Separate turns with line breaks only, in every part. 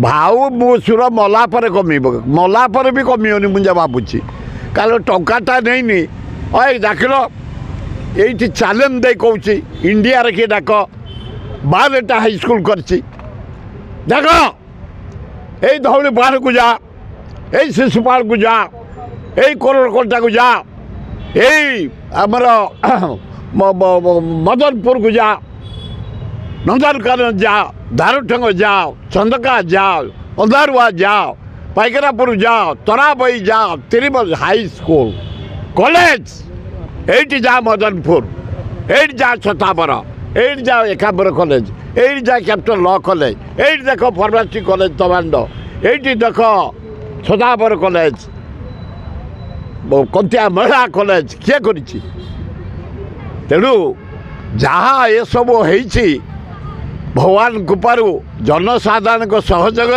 भाऊ मो सुर मला पर कमिब मला पर भी कमिबनी मुझे भावुची कारण टाटा नहीं अय डाकिल ये चैलेंज दे कौच इंडिया किए डाक 12टा हाईस्कल कर देख यही धौली बाहर को जा यही शिशुपाल को जा यही कोरकोटा को जा यही आमर मदनपुर को जा नंदनकानन जाओ दारुठंग जाओ चंदका जाओ अंधारुआ जाओ पाइकरापुर जाओ तराबई जाओ तिरुमल हाई स्कूल कॉलेज ये जा मदनपुर ये जा छताबर ये जा एकांबर कॉलेज ये जा कैपिटल लॉ कॉलेज ये देख फार्मासी कॉलेज तमांड ये देख छताबर कॉलेज कंतिया महिला कॉलेज किए कर तेणु जहाँ ये सब हो भगवान कृपारू जनसाधारण सहयोग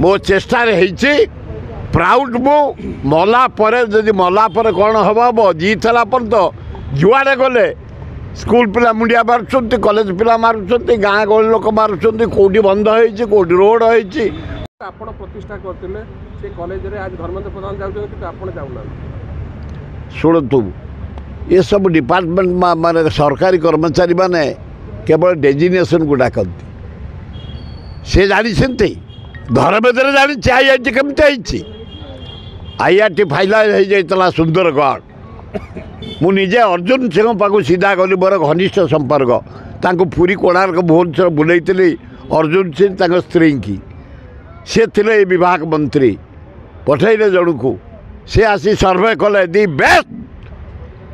मो चेष्टा प्राउड मु मला जदि मला कौन हम जीत पर तो जुआड़े गले स्कूल पिला मुंडिया मारुंट कॉलेज पिला मारुंट गाँ गहली लोक मारुंट कौटी बंद होटी रोड होती
आपण प्रतिष्ठा करते से कॉलेज रे आज धर्मेंद्र प्रधान जाऊँ कि आप जाऊना
शुणु ये सब डिपार्टमेंट माने सरकारी कर्मचारी माने केवल डेजिग्नेशन को डाकती से जानी धर्मेंद्र जानी आईआईटी केमती आईआईटी फाइनाल हो जाता सुंदरगढ़ मुझे अर्जुन सिंह पाक सीधा गली मोर घनिष्ठ संपर्क तांको पुरी कोणार्क भुवनेश्वर बुलाई अर्जुन सिंह स्त्री की सी थे विभाग मंत्री पठेले जन को सी आसी सर्वे कले दि बेस्ट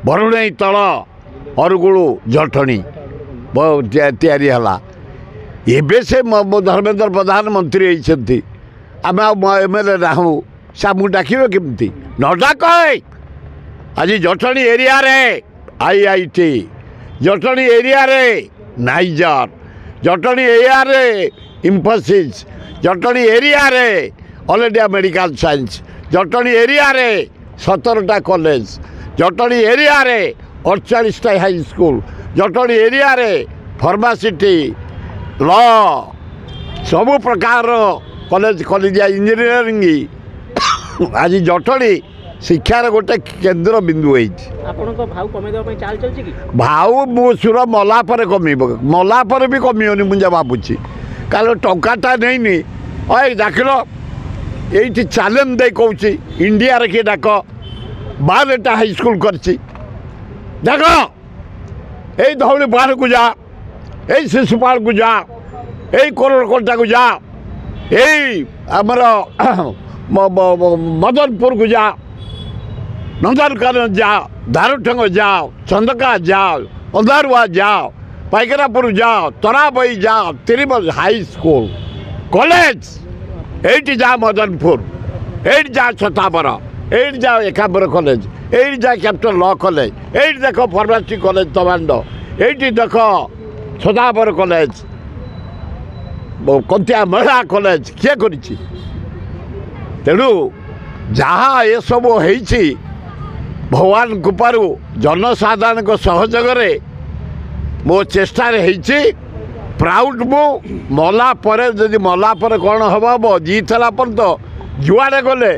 बरुणई तल अरुगुड़ू जटणी तैयारी है से धर्मेंद्र प्रधानमंत्री होती आम एमएलए नाहू से आमको डाकबे केमती न डाक आज जटणी एरिया रे आईआईटी जटणी एरिया रे नाइजर जटणी एरिया रे इंफोसिस जटणी एरिया रे all India medical science Jatni area रे 17टा कॉलेज जटणी एरिया रे 48टा हाई स्कूल जटणी एरिया रे फार्मासीटी लॉ सबु प्रकार कॉलेज कॉलेज इंजीनियरिंग आज जटणी शिक्षार गोटे केन्द्र बिंदु भाऊ मो सुर मला पर कमिब मला पर भी कमिबनी मुझे भावुची कारण टाटा नहीं अय डाकिल ये चैलेंज दे कौच इंडिया किए डाक 12टा हाईस्कल कर देख यही धौली बाहर को जा यही शिशुपाल को जा यही कोरकोटा को जा यही आमर मदनपुर को जा नंदनकानन जाओ दारुठंग जाओ चंदका जाओ अंधारुआ जाओ पाइकरापुर जाओ तराबई जाओ तिरुमल हाई स्कूल कॉलेज ये जा मदनपुर ये जा छताबर ये जा एकांबर कॉलेज ये जा कैपिटल लॉ कॉलेज ये देख फार्मासी कॉलेज तमांड ये देख छताबर कॉलेज कंतिया महिला कॉलेज किए कर तेणु जहाँ ये सब हो भगवान कृपारू जनसाधारण सहयोग मो चेष्टा प्राउड मु मला जदि मला कौन हम जीत पर तो जुआड़े गले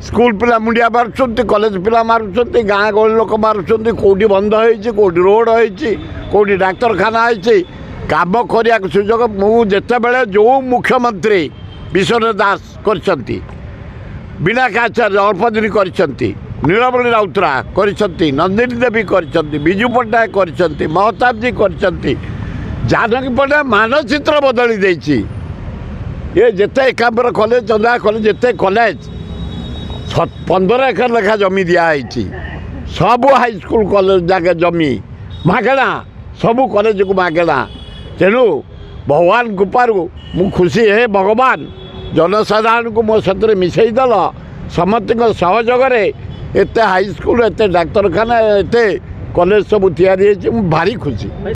स्कूल पिला मुंडिया मारुंट कॉलेज पिला मारुंट गाँ गहली लोक मारुंट कौटी बंद होटी रोड होती कौटी डाक्तरखाना होती काम करने सुजोग मुझे जो मुख्यमंत्री विश्वनाथ दास करछंती बीनाकाचार्य अल्प दिन करछंती नीलमणि राउतरा करछंती नंदिनी देवी करछंती बिजू पट्टनायक करछंती महताब जी करछंती जानकी पट्टनायक मानचित्र बदली देछि ये जिते एकांबर कॉलेज चंदा कॉलेज जिते कॉलेज 15 एकर लेखा जमी दिखाई सब हाईस्कल कॉलेज जाके जमी मागेणा सबू कॉलेज को मागेणा तेणु भगवान कृपारू मु खुशी है भगवान जनसाधारण को मो सतरे मिसईदेल समस्त सहयोग एत हाईस्कल एत डाक्तरखाना एत कॉलेज सब तैयारी भारी खुशी।